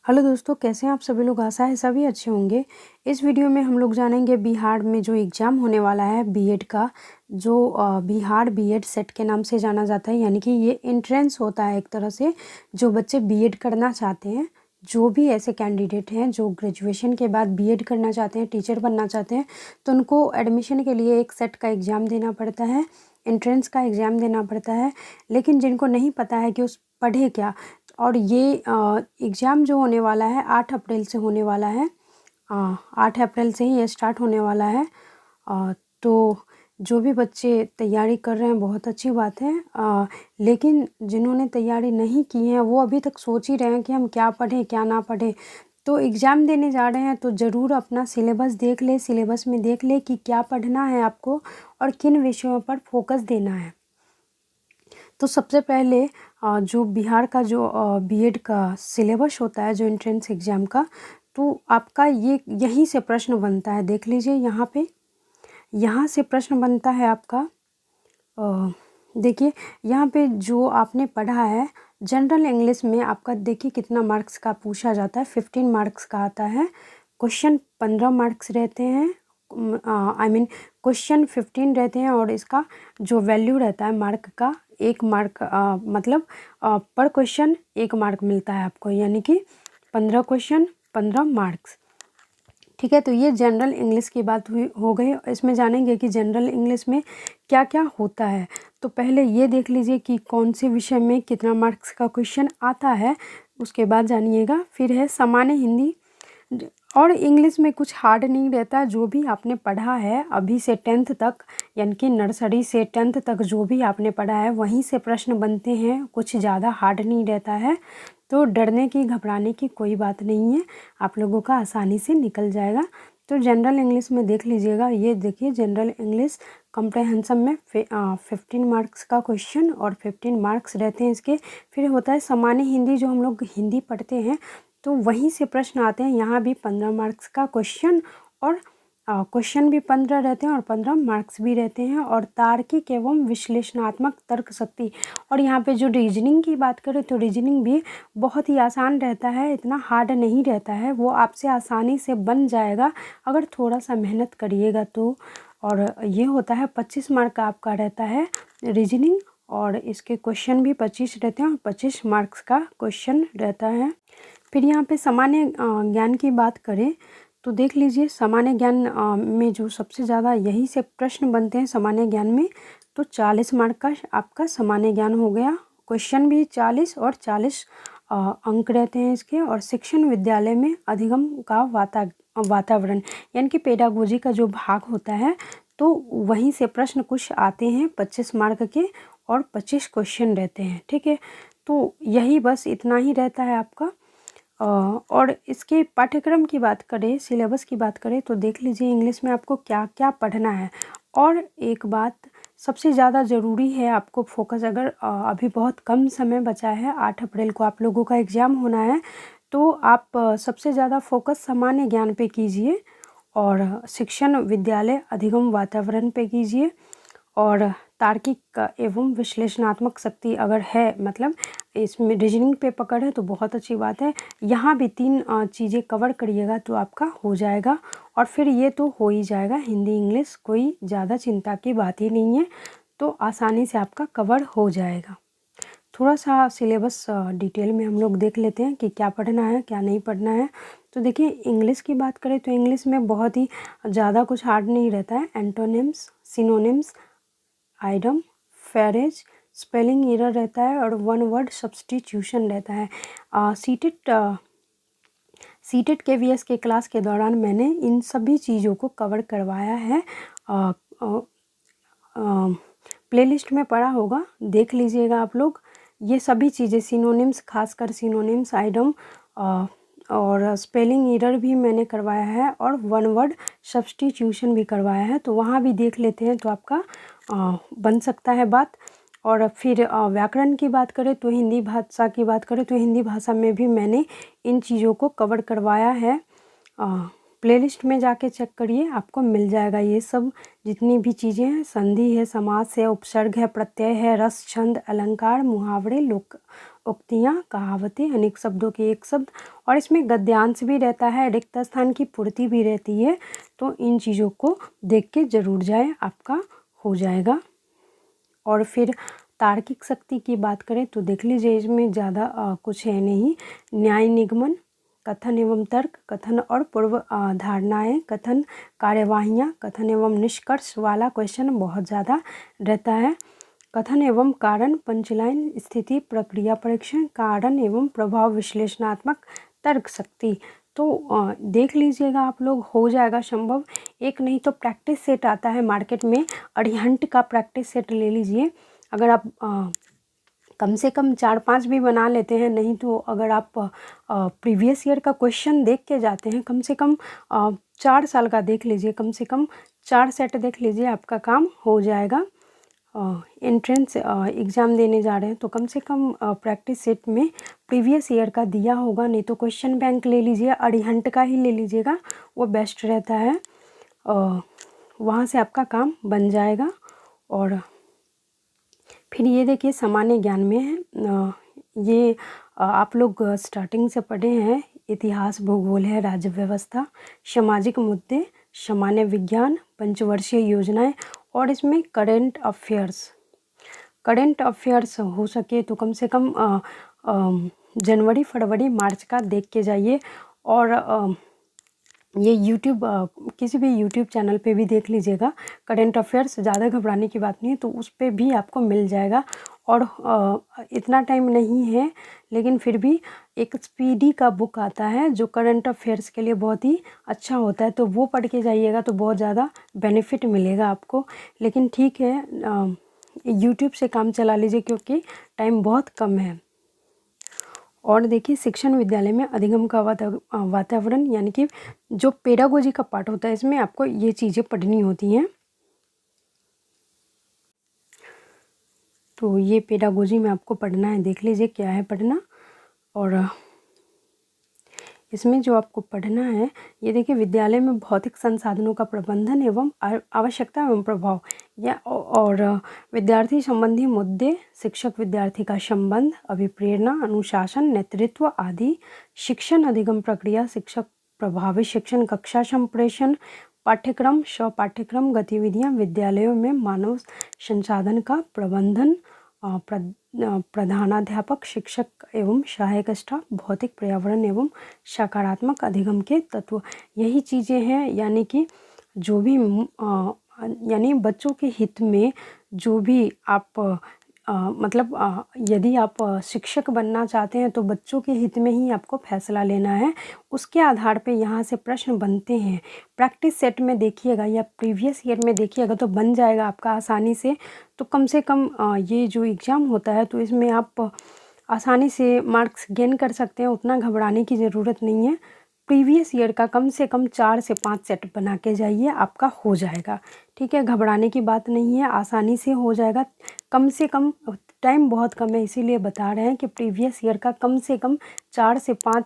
Hello दोस्तों, कैसे हैं आप सभी लोग। आशा है सभी अच्छे होंगे। इस वीडियो में हम लोग जानेंगे बिहार में जो एग्ज़ाम होने वाला है बीएड का, जो बिहार बीएड सेट के नाम से जाना जाता है। यानी कि ये एंट्रेंस होता है एक तरह से। जो बच्चे बीएड करना चाहते हैं, जो भी ऐसे कैंडिडेट हैं जो ग्रेजुएशन के बाद बीएड करना चाहते हैं, टीचर बनना चाहते हैं, तो उनको एडमिशन के लिए एक सेट का एग्ज़ाम देना पड़ता है, एंट्रेंस का एग्ज़ाम देना पड़ता है। लेकिन जिनको नहीं पता है कि उस पढ़े क्या, और ये एग्ज़ाम जो होने वाला है 8 अप्रैल से होने वाला है। 8 अप्रैल से ही ये स्टार्ट होने वाला है। तो जो भी बच्चे तैयारी कर रहे हैं बहुत अच्छी बात है। लेकिन जिन्होंने तैयारी नहीं की है वो अभी तक सोच ही रहे हैं कि हम क्या पढ़ें क्या ना पढ़ें। तो एग्ज़ाम देने जा रहे हैं तो ज़रूर अपना सिलेबस देख ले, सिलेबस में देख ले कि क्या पढ़ना है आपको और किन विषयों पर फोकस देना है। तो सबसे पहले जो बिहार का जो बीएड का सिलेबस होता है, जो एंट्रेंस एग्ज़ाम का, तो आपका ये यहीं से प्रश्न बनता है। देख लीजिए यहाँ पे, यहाँ से प्रश्न बनता है आपका। देखिए यहाँ पे जो आपने पढ़ा है जनरल इंग्लिश में, आपका देखिए कितना मार्क्स का पूछा जाता है। 15 मार्क्स का आता है क्वेश्चन। 15 मार्क्स रहते हैं, आई मीन क्वेश्चन 15 रहते हैं, और इसका जो वैल्यू रहता है मार्क का, 1 मार्क, मतलब पर क्वेश्चन 1 मार्क मिलता है आपको। यानी कि 15 क्वेश्चन 15 मार्क्स। ठीक है, तो ये जनरल इंग्लिश की बात हो गई। इसमें जानेंगे कि जनरल इंग्लिश में क्या क्या होता है। तो पहले ये देख लीजिए कि कौन से विषय में कितना मार्क्स का क्वेश्चन आता है, उसके बाद जानिएगा। फिर है सामान्य हिंदी, और इंग्लिश में कुछ हार्ड नहीं रहता। जो भी आपने पढ़ा है अभी से 10th तक, यानी कि नर्सरी से 10th तक जो भी आपने पढ़ा है वहीं से प्रश्न बनते हैं, कुछ ज़्यादा हार्ड नहीं रहता है। तो डरने की घबराने की कोई बात नहीं है, आप लोगों का आसानी से निकल जाएगा। तो जनरल इंग्लिश में देख लीजिएगा, ये देखिए जनरल इंग्लिश कॉम्प्रहेंशन में 15 मार्क्स का क्वेश्चन और 15 मार्क्स रहते हैं इसके। फिर होता है सामान्य हिंदी, जो हम लोग हिंदी पढ़ते हैं, तो वहीं से प्रश्न आते हैं। यहाँ भी 15 मार्क्स का क्वेश्चन, और क्वेश्चन भी 15 रहते हैं और 15 मार्क्स भी रहते हैं। और तार्किक एवं विश्लेषणात्मक तर्क शक्ति, और यहाँ पे जो रीजनिंग की बात करें तो रीजनिंग भी बहुत ही आसान रहता है, इतना हार्ड नहीं रहता है। वो आपसे आसानी से बन जाएगा अगर थोड़ा सा मेहनत करिएगा तो। और ये होता है 25 मार्क का आपका रहता है रीजनिंग, और इसके क्वेश्चन भी 25 रहते हैं और 25 मार्क्स का क्वेश्चन रहता है। फिर यहाँ पे सामान्य ज्ञान की बात करें तो देख लीजिए, सामान्य ज्ञान में जो सबसे ज़्यादा यही से प्रश्न बनते हैं सामान्य ज्ञान में। तो 40 मार्क का आपका सामान्य ज्ञान हो गया। क्वेश्चन भी 40 और 40 अंक रहते हैं इसके। और शिक्षण विद्यालय में अधिगम का वातावरण, यानी कि पेडागोजी का जो भाग होता है, तो वहीं से प्रश्न कुछ आते हैं 25 मार्क के, और 25 क्वेश्चन रहते हैं। ठीक है, तो यही बस इतना ही रहता है आपका। और इसके पाठ्यक्रम की बात करें, सिलेबस की बात करें, तो देख लीजिए इंग्लिश में आपको क्या क्या पढ़ना है। और एक बात सबसे ज़्यादा ज़रूरी है, आपको फोकस, अगर अभी बहुत कम समय बचा है, 8 अप्रैल को आप लोगों का एग्ज़ाम होना है, तो आप सबसे ज़्यादा फोकस सामान्य ज्ञान पे कीजिए, और शिक्षण विद्यालय अधिगम वातावरण पे कीजिए। और तार्किक एवं विश्लेषणात्मक शक्ति अगर है, मतलब इसमें रीजनिंग पे पकड़ है, तो बहुत अच्छी बात है। यहाँ भी 3 चीज़ें कवर करिएगा तो आपका हो जाएगा। और फिर ये तो हो ही जाएगा हिंदी इंग्लिश, कोई ज़्यादा चिंता की बात ही नहीं है, तो आसानी से आपका कवर हो जाएगा। थोड़ा सा सिलेबस डिटेल में हम लोग देख लेते हैं कि क्या पढ़ना है क्या नहीं पढ़ना है। तो देखिए इंग्लिश की बात करें तो इंग्लिश में बहुत ही ज़्यादा कुछ हार्ड नहीं रहता है। Antonyms, synonyms, idem, phrase, spelling error रहता है, और वन वर्ड सब्स्टिट्यूशन रहता है। सीटेट KVS के क्लास के दौरान मैंने इन सभी चीज़ों को कवर करवाया है। प्लेलिस्ट में पड़ा होगा, देख लीजिएगा आप लोग। ये सभी चीज़ें, सिनोनिम्स, खासकर सिनोनिम्स, आइडम, और स्पेलिंग एरर भी मैंने करवाया है, और वन वर्ड सब्स्टिट्यूशन भी करवाया है। तो वहाँ भी देख लेते हैं तो आपका बन सकता है बात। और फिर व्याकरण की बात करें तो, हिंदी भाषा की बात करें तो हिंदी भाषा में भी मैंने इन चीज़ों को कवर करवाया है प्लेलिस्ट में जाके चेक करिए, आपको मिल जाएगा ये सब जितनी भी चीज़ें हैं। संधि है, समास है, उपसर्ग है, प्रत्यय है, रस, छंद, अलंकार, मुहावरे, लोक उक्तियाँ, कहावतें, अनेक शब्दों के एक शब्द, और इसमें गद्यांश भी रहता है, रिक्त स्थान की पूर्ति भी रहती है। तो इन चीज़ों को देख के ज़रूर जाए, आपका हो जाएगा। और फिर तार्किक शक्ति की बात करें तो देख लीजिए, इसमें ज़्यादा कुछ है नहीं। न्याय निगमन, कथन एवं तर्क, कथन और पूर्व धारणाएं, कथन कार्यवाहियाँ, कथन एवं निष्कर्ष वाला क्वेश्चन बहुत ज़्यादा रहता है। कथन एवं कारण, पंचलाइन, स्थिति प्रक्रिया परीक्षण, कारण एवं प्रभाव विश्लेषणात्मक, तर्क शक्ति। तो देख लीजिएगा आप लोग, हो जाएगा संभव। एक नहीं तो प्रैक्टिस सेट आता है मार्केट में, अरिहंट का प्रैक्टिस सेट ले लीजिए। अगर आप कम से कम 4-5 भी बना लेते हैं, नहीं तो अगर आप प्रीवियस ईयर का क्वेश्चन देख के जाते हैं, कम से कम 4 साल का देख लीजिए, कम से कम 4 सेट देख लीजिए, आपका काम हो जाएगा। एंट्रेंस एग्ज़ाम देने जा रहे हैं तो कम से कम प्रैक्टिस सेट में प्रीवियस ईयर का दिया होगा, नहीं तो क्वेश्चन बैंक ले लीजिए, अरिहंट का ही ले लीजिएगा, वो बेस्ट रहता है। वहाँ से आपका काम बन जाएगा। और फिर ये देखिए, सामान्य ज्ञान में है, ये आप लोग स्टार्टिंग से पढ़े हैं। इतिहास, भूगोल है, राज्य व्यवस्था, सामाजिक मुद्दे, सामान्य विज्ञान, पंचवर्षीय योजनाएं, और इसमें करेंट अफेयर्स हो सके तो कम से कम जनवरी, फरवरी, मार्च का देख के जाइए। और ये यूट्यूब, किसी भी यूट्यूब चैनल पे भी देख लीजिएगा, करेंट अफेयर्स, ज़्यादा घबराने की बात नहीं है, तो उस पर भी आपको मिल जाएगा। और इतना टाइम नहीं है, लेकिन फिर भी एक स्पीडी का बुक आता है जो करंट अफेयर्स के लिए बहुत ही अच्छा होता है, तो वो पढ़ के जाइएगा तो बहुत ज़्यादा बेनिफिट मिलेगा आपको। लेकिन ठीक है, यूट्यूब से काम चला लीजिए क्योंकि टाइम बहुत कम है। और देखिए, शिक्षण विद्यालय में अधिगम का वातावरण, यानी कि जो पेडागोजी का पार्ट होता है, इसमें आपको ये चीज़ें पढ़नी होती हैं। तो ये पेडागोजी में आपको पढ़ना है, देख लीजिए क्या है पढ़ना। और इसमें जो आपको पढ़ना है, ये देखिए, विद्यालय में भौतिक संसाधनों का प्रबंधन एवं आवश्यकता एवं प्रभाव, या और विद्यार्थी संबंधी मुद्दे, शिक्षक विद्यार्थी का संबंध, अभिप्रेरणा, अनुशासन, नेतृत्व आदि, शिक्षण अधिगम प्रक्रिया, शिक्षक प्रभावी शिक्षण, कक्षा संप्रेषण, पाठ्यक्रम, स्वपाठ्यक्रम गतिविधियाँ, विद्यालयों में मानव संसाधन का प्रबंधन, प्रधानाध्यापक, शिक्षक एवं सहायक स्टाफ, भौतिक पर्यावरण एवं सकारात्मक अधिगम के तत्व, यही चीज़ें हैं। यानी कि जो भी यानी बच्चों के हित में जो भी आप मतलब यदि आप शिक्षक बनना चाहते हैं तो बच्चों के हित में ही आपको फैसला लेना है, उसके आधार पे यहाँ से प्रश्न बनते हैं। प्रैक्टिस सेट में देखिएगा या प्रीवियस ईयर में देखिएगा तो बन जाएगा आपका आसानी से। तो कम से कम ये जो एग्ज़ाम होता है तो इसमें आप आसानी से मार्क्स गेन कर सकते हैं, उतना घबराने की ज़रूरत नहीं है। प्रीवियस ईयर का कम से कम 4 से 5 सेट बना के जाइए, आपका हो जाएगा। ठीक है, घबराने की बात नहीं है, आसानी से हो जाएगा। कम से कम टाइम बहुत कम है, इसीलिए बता रहे हैं कि प्रीवियस ईयर का कम से कम 4 से 5